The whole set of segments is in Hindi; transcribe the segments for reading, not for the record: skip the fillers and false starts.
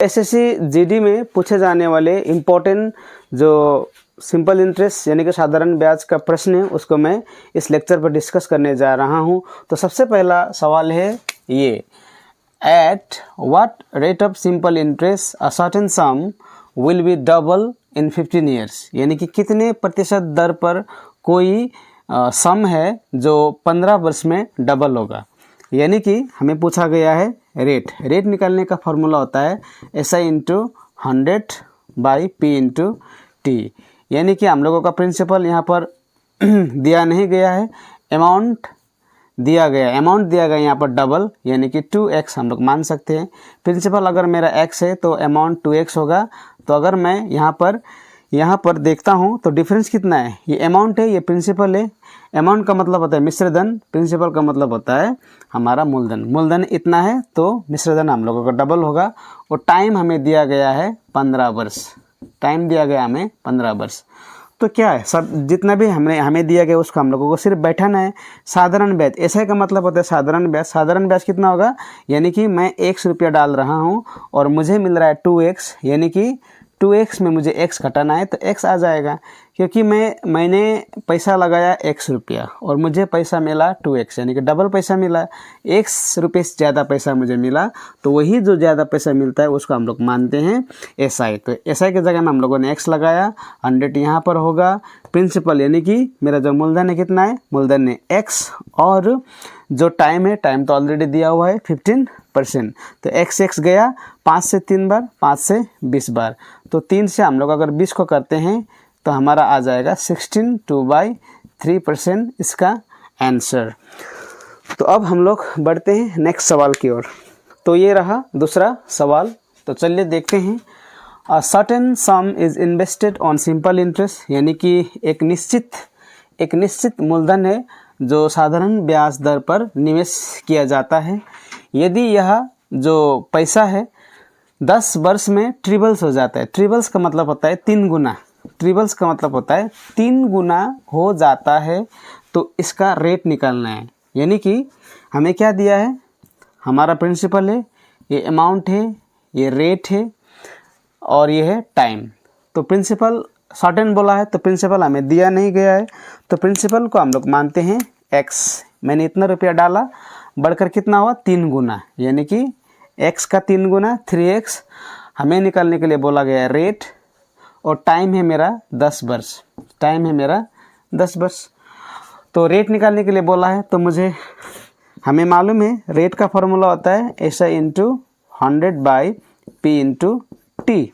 एसएससी जीडी में पूछे जाने वाले इम्पोर्टेंट जो सिंपल इंटरेस्ट यानी कि साधारण ब्याज का प्रश्न है उसको मैं इस लेक्चर पर डिस्कस करने जा रहा हूं। तो सबसे पहला सवाल है ये, at what rate of simple interest a certain some will be double in 15 years, यानी कि कितने प्रतिशत दर पर कोई सम है जो 15 वर्ष में डबल होगा। यानी कि हमें पूछा गया है रेट निकालने का फॉर्मूला होता है SI into 100 by P into T. यानी कि हम लोगों का प्रिंसिपल यहाँ पर दिया नहीं गया है, अमाउंट दिया गया यहाँ पर डबल, यानी कि 2x हम लोग मान सकते हैं। प्रिंसिपल अगर मेरा x है तो अमाउंट 2x होगा। तो अगर मैं यहाँ पर देखता हूँ तो डिफरेंस कितना है, ये अमाउंट है, ये प्रिंसिपल है। अमाउंट का मतलब होता है मिश्रधन, प्रिंसिपल का मतलब होता है हमारा मूलधन इतना है तो मिश्रधन हम लोगों का डबल होगा। और टाइम हमें दिया गया है 15 वर्ष, टाइम दिया गया हमें 15 वर्ष। तो क्या है, सब जितना भी हमें दिया गया उसको हम लोगों को सिर्फ बैठाना है। साधारण ब्याज, ऐसा का मतलब होता है साधारण ब्याज कितना होगा, यानी कि मैं 100 रुपया डाल रहा हूँ और मुझे मिल रहा है 2x, यानी कि 2x में मुझे x घटाना है तो x आ जाएगा, क्योंकि मैंने पैसा लगाया 100 रुपया और मुझे पैसा मिला 2x, यानी कि डबल पैसा मिला, 1 रुपये से ज़्यादा पैसा मुझे मिला। तो वही जो ज़्यादा पैसा मिलता है उसको हम लोग मानते हैं SI। तो SI की जगह में हम लोगों ने x लगाया, 100 यहाँ पर होगा। प्रिंसिपल यानी कि मेरा जो मूलधन है कितना है, मूलधन है x, और जो टाइम है, टाइम तो ऑलरेडी दिया हुआ है 15%। तो x गया 5 से 3 बार, 5 से 20 बार। तो 3 से हम लोग अगर 20 को करते हैं तो हमारा आ जाएगा 16 2/3% इसका आंसर। तो अब हम लोग बढ़ते हैं नेक्स्ट सवाल की ओर। तो ये रहा दूसरा सवाल। तो चलिए देखते हैं। A certain some is invested on simple interest, यानी कि एक निश्चित मूलधन है जो साधारण ब्याज दर पर निवेश किया जाता है। यदि यह जो पैसा है 10 वर्ष में ट्रिबल्स हो जाता है, ट्रिबल्स का मतलब होता है 3 गुना, ट्रिबल्स का मतलब होता है 3 गुना हो जाता है, तो इसका रेट निकालना है। यानी कि हमें क्या दिया है, हमारा प्रिंसिपल है, ये अमाउंट है, ये रेट है और ये है टाइम। तो प्रिंसिपल सर्टेन बोला है तो प्रिंसिपल हमें दिया नहीं गया है, तो प्रिंसिपल को हम लोग मानते हैं x। मैंने इतना रुपया डाला, बढ़कर कितना हुआ 3 गुना, यानी कि x का 3 गुना 3x। हमें निकालने के लिए बोला गया है रेट, और टाइम है मेरा 10 वर्ष, टाइम है मेरा 10 वर्ष। तो रेट निकालने के लिए बोला है तो हमें मालूम है रेट का फॉर्मूला होता है SI into 100 by P into T.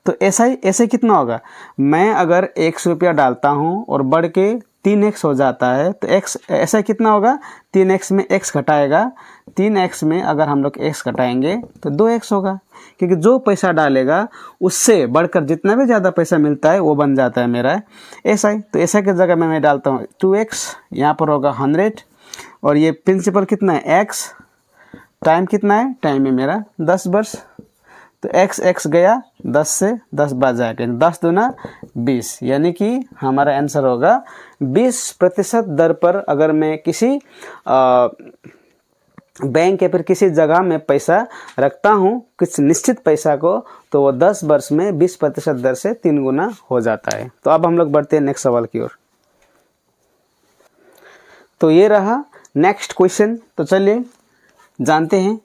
तो ऐसे कितना होगा, मैं अगर 100 रुपया डालता हूँ और बढ़ के 3x हो जाता है तो x ऐसा कितना होगा, 3x में x घटाएगा, 3x में अगर हम लोग x घटाएंगे तो 2x होगा, क्योंकि जो पैसा डालेगा उससे बढ़कर जितना भी ज़्यादा पैसा मिलता है वो बन जाता है मेरा SI। तो SI की जगह में मैं डालता हूँ 2x, यहाँ पर होगा 100, और ये प्रिंसिपल कितना है x, टाइम कितना है, टाइम है मेरा 10 वर्ष। तो x गया 10 से 10 बार जाएगा, 10 दूना 20, यानी कि हमारा आंसर होगा 20% दर पर अगर मैं किसी बैंक या फिर किसी जगह में पैसा रखता हूँ, किसी निश्चित पैसा को, तो वो 10 वर्ष में 20% दर से 3 गुना हो जाता है। तो अब हम लोग बढ़ते हैं नेक्स्ट सवाल की ओर। तो ये रहा नेक्स्ट क्वेश्चन। तो चलिए जानते हैं,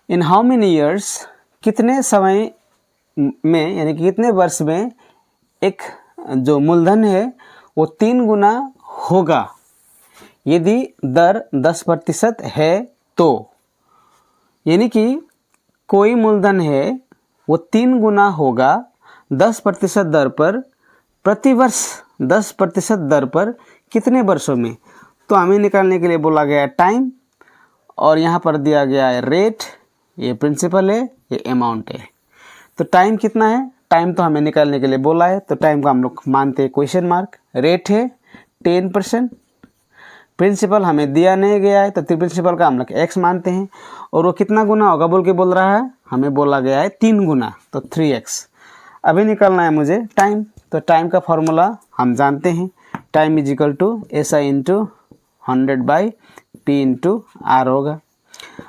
इन हाउ मेनी ईयर्स, कितने समय में यानी कि कितने वर्ष में एक जो मूलधन है वो 3 गुना होगा यदि दर 10% है तो। यानी कि कोई मूलधन है वो 3 गुना होगा 10% दर पर, प्रतिवर्ष 10% दर पर कितने वर्षों में। तो हमें निकालने के लिए बोला गया है टाइम, और यहाँ पर दिया गया है रेट, ये प्रिंसिपल है, ये अमाउंट है। तो टाइम कितना है, टाइम तो हमें निकालने के लिए बोला है, तो टाइम को हम लोग मानते हैं क्वेश्चन मार्क। रेट है 10%, प्रिंसिपल हमें दिया नहीं गया है तो प्रिंसिपल का हम लोग x मानते हैं, और वो कितना गुना होगा बोल रहा है, हमें बोला गया है 3 गुना, तो 3x। अभी निकालना है मुझे टाइम। तो टाइम का फॉर्मूला हम जानते हैं, time is equal to SI into 100 by P into R होगा।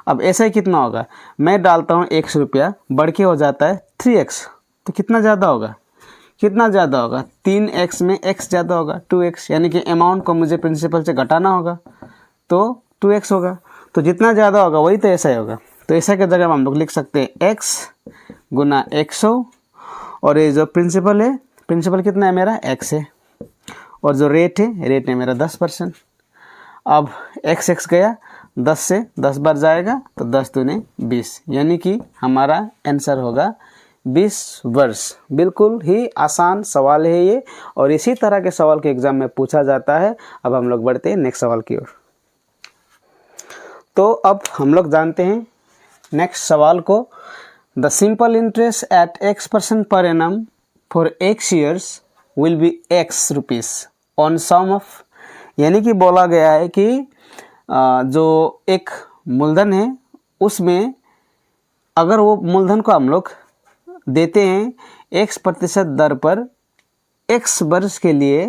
अब ऐसा कितना होगा, मैं डालता हूँ 100 रुपया, बढ़ के हो जाता है 3x, तो कितना ज़्यादा होगा, कितना ज़्यादा होगा, 3x में x ज़्यादा होगा 2x, यानी कि अमाउंट को मुझे प्रिंसिपल से घटाना होगा तो 2x होगा। तो जितना ज़्यादा होगा वही तो ऐसा ही होगा। तो ऐसा की जगह हम लोग लिख सकते हैं x गुना 100, और ये जो प्रिंसिपल है, प्रिंसिपल कितना है मेरा x है, और जो रेट है मेरा 10%। अब x गया 10 से 10 बार जाएगा तो 10 दूने 20, यानी कि हमारा आंसर होगा 20 वर्ष। बिल्कुल ही आसान सवाल है ये, और इसी तरह के सवाल के एग्जाम में पूछा जाता है। अब हम लोग बढ़ते हैं नेक्स्ट सवाल की ओर। तो अब हम लोग जानते हैं नेक्स्ट सवाल को। The simple interest at x% per annum for x years will be x rupees on sum of, यानी कि बोला गया है कि जो एक मूलधन है उसमें अगर वो मूलधन को हम लोग देते हैं x% दर पर x वर्ष के लिए,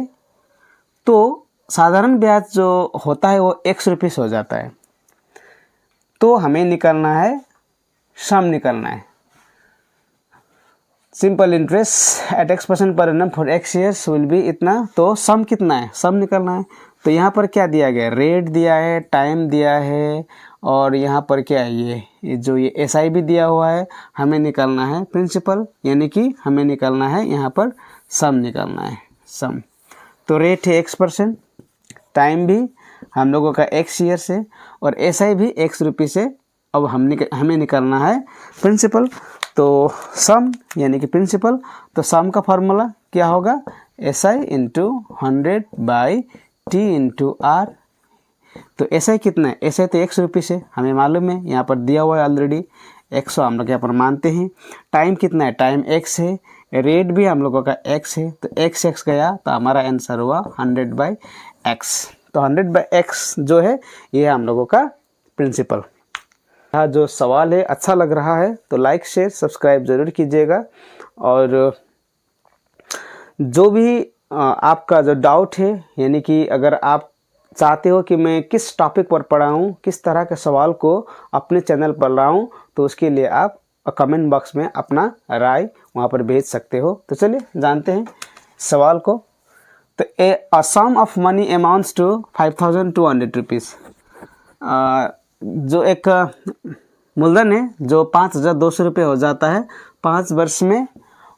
तो साधारण ब्याज जो होता है वो x रुपीज़ हो जाता है। तो हमें निकालना है, सम निकालना है। Simple interest at x% per annum for x years will B इतना, तो सम कितना है, सम निकालना है। तो यहाँ पर क्या दिया गया, रेट दिया है, टाइम दिया है, और यहाँ पर क्या है, ये जो ये SI भी दिया हुआ है। हमें निकालना है प्रिंसिपल, यानी कि हमें निकालना है यहाँ पर सम निकालना है, सम। तो रेट है x%, टाइम भी हम लोगों का x ईयर्स है, और SI भी x रुपये से। अब हमें निकालना है प्रिंसिपल, तो सम यानी कि प्रिंसिपल। तो सम का फार्मूला क्या होगा, SI into 100/T into R। तो SI कितना है, SI तो x रुपये से हमें मालूम है, यहाँ पर दिया हुआ है ऑलरेडी 100, हम लोग यहाँ पर मानते हैं। टाइम कितना है, टाइम x है, रेट भी हम लोगों का x है, तो x गया तो हमारा आंसर हुआ 100/x। तो 100/x जो है ये हम लोगों का प्रिंसिपल। हाँ, जो सवाल है अच्छा लग रहा है तो लाइक शेयर सब्सक्राइब ज़रूर कीजिएगा, और जो भी आपका जो डाउट है, यानी कि अगर आप चाहते हो कि मैं किस टॉपिक पर पढ़ाऊँ, किस तरह के सवाल को अपने चैनल पर लाऊँ, तो उसके लिए आप कमेंट बॉक्स में अपना राय वहाँ पर भेज सकते हो। तो चलिए जानते हैं सवाल को। तो a sum of money amounts to 5200 rupees, जो एक मूलधन है जो 5200 रुपये हो जाता है 5 वर्ष में,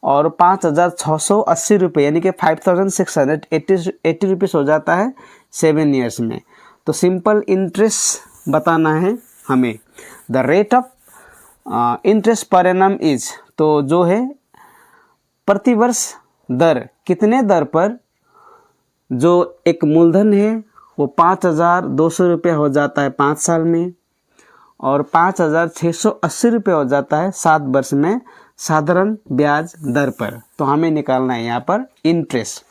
और 5680 रुपये यानी कि 5680 रुपीज़ हो जाता है 7 ईयर्स में। तो सिंपल इंटरेस्ट बताना है हमें। The rate of interest per annum is, तो जो है प्रतिवर्ष दर, कितने दर पर जो एक मूलधन है वो 5200 रुपये हो जाता है 5 साल में, और 5680 रुपये हो जाता है 7 वर्ष में साधारण ब्याज दर पर। तो हमें निकालना है यहाँ पर इंटरेस्ट।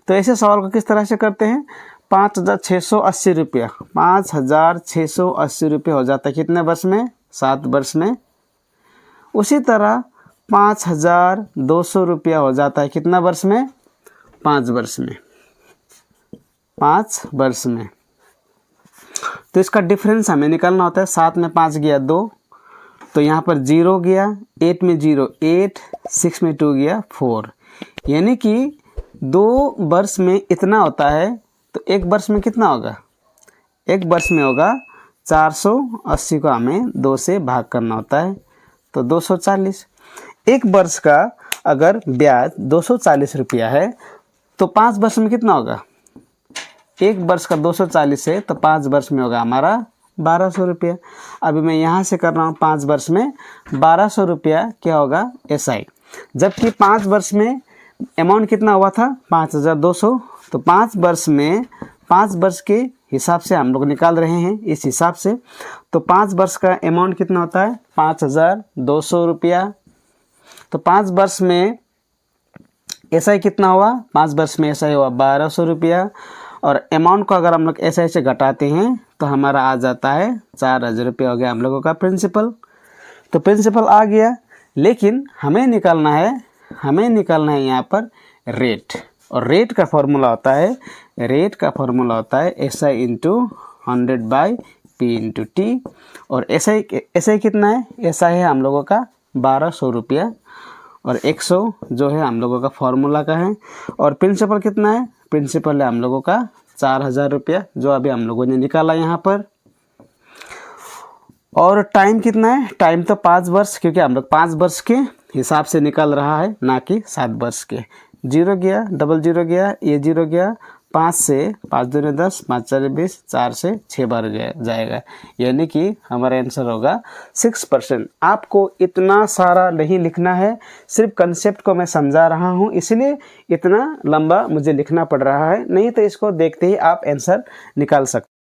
तो ऐसे सवाल को किस तरह से करते हैं, 5680 रुपया, 5680 रुपये हो जाता है कितने वर्ष में, 7 वर्ष में। उसी तरह 5200 रुपया हो जाता है कितना वर्ष में, 5 वर्ष में, 5 वर्ष में। तो इसका डिफरेंस हमें निकालना होता है। 7 में 5 गया 2, तो यहाँ पर 0 गया, 8 में 0 8, 6 में 2 गया 4, यानी कि 2 वर्ष में इतना होता है। तो 1 वर्ष में कितना होगा, 1 वर्ष में होगा 480 को हमें 2 से भाग करना होता है, तो 240। 1 वर्ष का अगर ब्याज 240 रुपया है तो 5 वर्ष में कितना होगा, 1 वर्ष का 240 है तो 5 वर्ष में होगा हमारा 1200 रुपया। अभी मैं यहाँ से कर रहा हूँ 5 वर्ष में 1200 रुपया क्या होगा SI, जबकि 5 वर्ष में अमाउंट कितना हुआ था 5200। तो 5 वर्ष में 5 वर्ष के हिसाब से हम लोग निकाल रहे हैं इस हिसाब से। तो 5 वर्ष का अमाउंट कितना होता है 5200 रुपया। तो 5 वर्ष में SI कितना हुआ, 5 वर्ष में SI हुआ 1200 रुपया, और अमाउंट को अगर हम लोग SI से घटाते हैं तो हमारा आ जाता है 4000 रुपया हो गया हम लोगों का प्रिंसिपल। तो प्रिंसिपल आ गया, लेकिन हमें निकालना है यहाँ पर रेट, और रेट का फॉर्मूला होता है SI into 100/P P into T. और SI कितना है, SI है हम लोगों का 1200 रुपया, और 100 जो है हम लोगों का फॉर्मूला का है। और प्रिंसिपल कितना है, प्रिंसिपल है हम लोगों का 4000 रुपया, जो अभी हम लोगों ने निकाला यहाँ पर। और टाइम कितना है, टाइम तो 5 वर्ष, क्योंकि हम लोग 5 वर्ष के हिसाब से निकल रहा है, ना कि 7 वर्ष के। 0 गया, डबल 0 गया, ये 0 गया, 5 से 5 दूनी 10, 5 4 20, 4 से 6 बार जाएगा, यानी कि हमारा आंसर होगा 6%। आपको इतना सारा नहीं लिखना है, सिर्फ कंसेप्ट को मैं समझा रहा हूँ, इसलिए इतना लंबा मुझे लिखना पड़ रहा है, नहीं तो इसको देखते ही आप आंसर निकाल सकते।